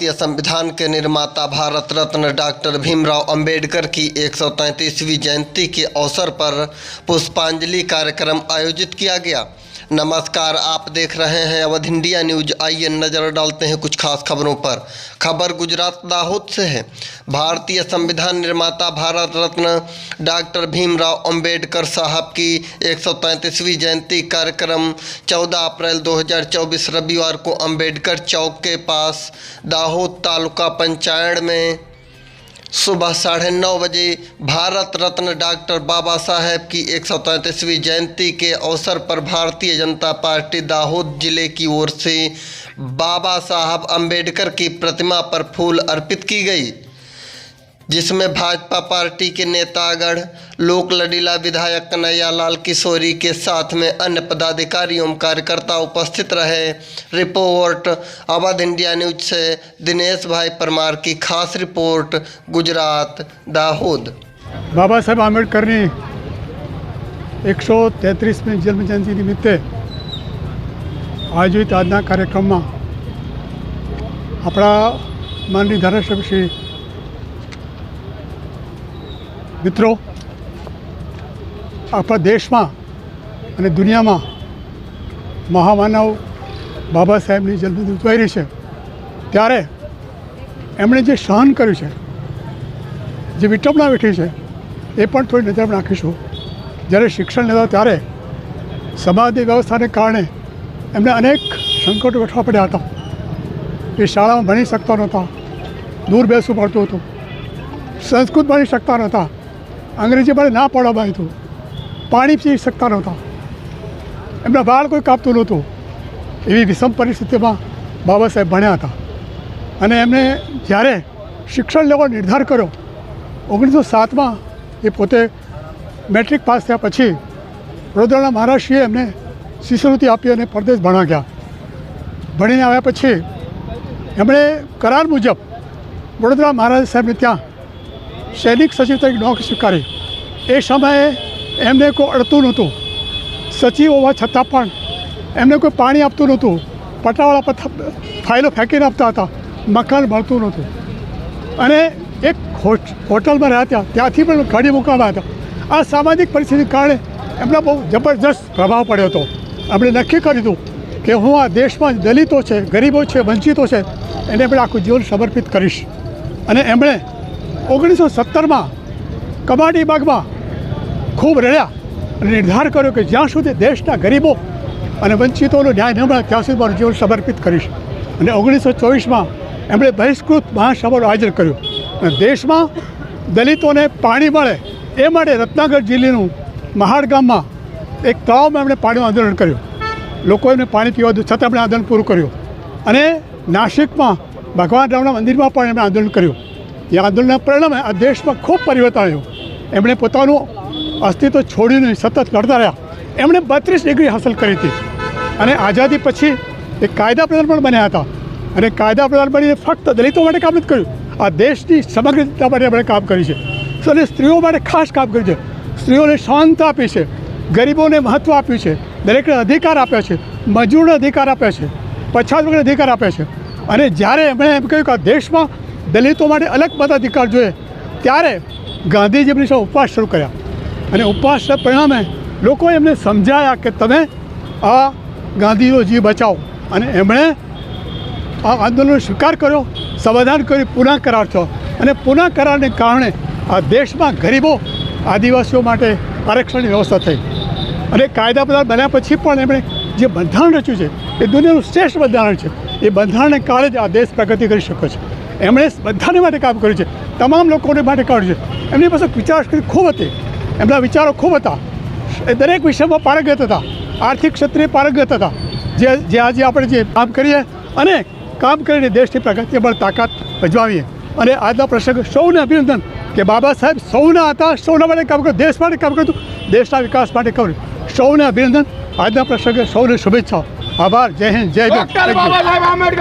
भारतीय संविधान के निर्माता भारत रत्न डॉक्टर भीमराव अंबेडकर की 133वीं जयंती के अवसर पर पुष्पांजलि कार्यक्रम आयोजित किया गया। नमस्कार, आप देख रहे हैं अवध इंडिया न्यूज। आइए नजर डालते हैं कुछ खास खबरों पर। खबर गुजरात दाहोद से है। भारतीय संविधान निर्माता भारत रत्न डॉक्टर भीमराव अंबेडकर साहब की 133वीं जयंती कार्यक्रम 14 अप्रैल 2024 रविवार को अंबेडकर चौक के पास दाहोद तालुका पंचायत में सुबह 9:30 बजे भारत रत्न डॉक्टर बाबा साहेब की 133वीं जयंती के अवसर पर भारतीय जनता पार्टी दाहोद जिले की ओर से बाबा साहब अंबेडकर की प्रतिमा पर फूल अर्पित की गई, जिसमें भाजपा पार्टी के नेतागण लोक लड़ीला विधायक कन्हैया लाल किशोरी के साथ में अन्य पदाधिकारी एवं कार्यकर्ता उपस्थित रहे। रिपोर्ट अवध इंडिया न्यूज से दिनेश भाई परमार की खास रिपोर्ट, गुजरात दाहोद। बाबा साहेब आंबेडकरनी 133મી જન્મજયંતિ નિમિત્તે આયોજિત આજના કાર્યક્રમમાં આપણા માનનીય ધારાસભ્ય શ્રી મિત્રો, આપણા દેશમાં અને દુનિયામાં મહામાનવ બાબા સાહેબની જન્મજયંતિ ઉજવાઈ રહી છે, ત્યારે એમણે જે સહન કર્યું છે, જે વિટંબણા વેઠી છે, એ પણ થોડી નજર નાખીશું। જ્યારે શિક્ષણ લેતા ત્યારે સમાજની વ્યવસ્થાને કારણે એમને અનેક સંકટો વેઠવા પડ્યા હતા। એ શાળામાં ભણી શકતા નહોતા, દૂર બેસવું પડતું હતું, સંસ્કૃત ભણી શકતા નહોતા, અંગ્રેજી પણ ના પડવામાં આવ્યું હતું, પાણી પી શકતા નહોતા, એમના વાળ કોઈ કાપતું નહોતું। એવી વિષમ પરિસ્થિતિમાં બાબા સાહેબ ભણ્યા હતા અને એમણે જ્યારે શિક્ષણ લેવાનો નિર્ધાર કર્યો 1907માં એ પોતે મેટ્રિક પાસ થયા પછી વડોદરાના મહારાષ્ટ્રીએ એમને શિષ્યવૃત્તિ આપી અને પરદેશ ભણવા ગયા। ભણીને આવ્યા પછી એમણે કરાર મુજબ વડોદરા મહારાજ સાહેબને ત્યાં સૈનિક સચિવ તરીકે નોકરી સ્વીકારી। એ સમયે એમને કોઈ અડતું નહોતું, સચિવ હોવા છતાં પણ એમને કોઈ પાણી આપતું નહોતું, પટાવાળા પર ફાઇલો ફેંકીને આપતા હતા, મકાન મળતું નહોતું અને એક હોટલમાં રહ્યા ત્યાંથી પણ કાઢી મૂકવામાં હતા। આ સામાજિક પરિસ્થિતિને કારણે એમના બહુ જબરજસ્ત પ્રભાવ પડ્યો હતો। એમણે નક્કી કર્યું હતું કે હું આ દેશમાં દલિતો છે, ગરીબો છે, વંચિતો છે, એને આપણે આખું જીવન સમર્પિત કરીશ। અને એમણે 1917માં કમાટી બાગમાં ખૂબ રડ્યા અને નિર્ધાર કર્યો કે જ્યાં સુધી દેશના ગરીબો અને વંચિતોનો ન્યાય ન મળે ત્યાં સુધી મારું જીવન સમર્પિત કરીશ। અને 1924માં એમણે બહિષ્કૃત મહાસભાનું આયોજન કર્યું અને દેશમાં દલિતોને પાણી મળે એ માટે રત્નાગર જિલ્લાનું મહાડ ગામમાં એક તળાવમાં એમણે પાણીનું આંદોલન કર્યું। લોકો એમને પાણી પીવા દે છતાં એમણે આંદોલન પૂરું કર્યું। અને નાસિકમાં ભગવાન રામના મંદિરમાં પણ એમણે આંદોલન કર્યું। એ આંદોલનના પરિણામે આ દેશમાં ખૂબ પરિવર્તન આવ્યું। એમણે પોતાનું અસ્તિત્વ છોડીને સતત લડતા રહ્યા। એમણે 32 ડિગ્રી હાંસલ કરી હતી અને આઝાદી પછી એ કાયદા પ્રધાન પણ બન્યા હતા અને કાયદા પ્રધાન બનીને ફક્ત દલિતો માટે કામ નથી કર્યું, આ દેશની સમગ્ર જનતા માટે એમણે કામ કર્યું છે અને સ્ત્રીઓ માટે ખાસ કામ કર્યું છે। સ્ત્રીઓને શાંતિ આપી છે, ગરીબોને મહત્ત્વ આપ્યું છે, દરેકને અધિકાર આપ્યા છે, મજૂરને અધિકાર આપ્યા છે, પછાત વર્ગને અધિકાર આપ્યા છે। અને જ્યારે એમણે એમ કહ્યું કે આ દેશમાં દલિતો માટે અલગ મતાધિકાર જોઈએ, ત્યારે ગાંધીજી એમની સાથે ઉપવાસ શરૂ કર્યા અને ઉપવાસના પરિણામે લોકો એમને સમજાયા કે તમે આ ગાંધીનો જીવ બચાવો। અને એમણે આ આંદોલનનો સ્વીકાર કર્યો, સમાધાન કર્યું, પુનઃ કરાર થયો અને પુનઃ કરારને કારણે આ દેશમાં ગરીબો આદિવાસીઓ માટે આરક્ષણની વ્યવસ્થા થઈ। અને કાયદા પ્રધાન બન્યા પછી પણ એમણે જે બંધારણ રચ્યું છે એ દુનિયાનું શ્રેષ્ઠ બંધારણ છે। એ બંધારણને કારણે જ આ દેશ પ્રગતિ કરી શકે છે। એમણે બધાને માટે કામ કર્યું છે, તમામ લોકોને માટે કર્યું છે। એમની પાસે વિચારશક્તિ ખૂબ હતી, એમના વિચારો ખૂબ હતા, એ દરેક વિષયમાં પારંગત હતા, આર્થિક ક્ષેત્રે પારંગત હતા। જે આજે આપણે જે કામ કરીએ અને કામ કરીને દેશની પ્રગતિ પર તાકાત ભજવાવીએ। અને આજના પ્રસંગે સૌને અભિનંદન કે બાબા સાહેબ સૌના હતા, સૌના માટે કામ કર્યું, દેશ માટે કામ કર્યું, દેશના વિકાસ માટે કર્યું। સૌને અભિનંદન। આજના પ્રસંગે સૌને શુભેચ્છાઓ। આભાર। જય હિન્દ, જય ભારત।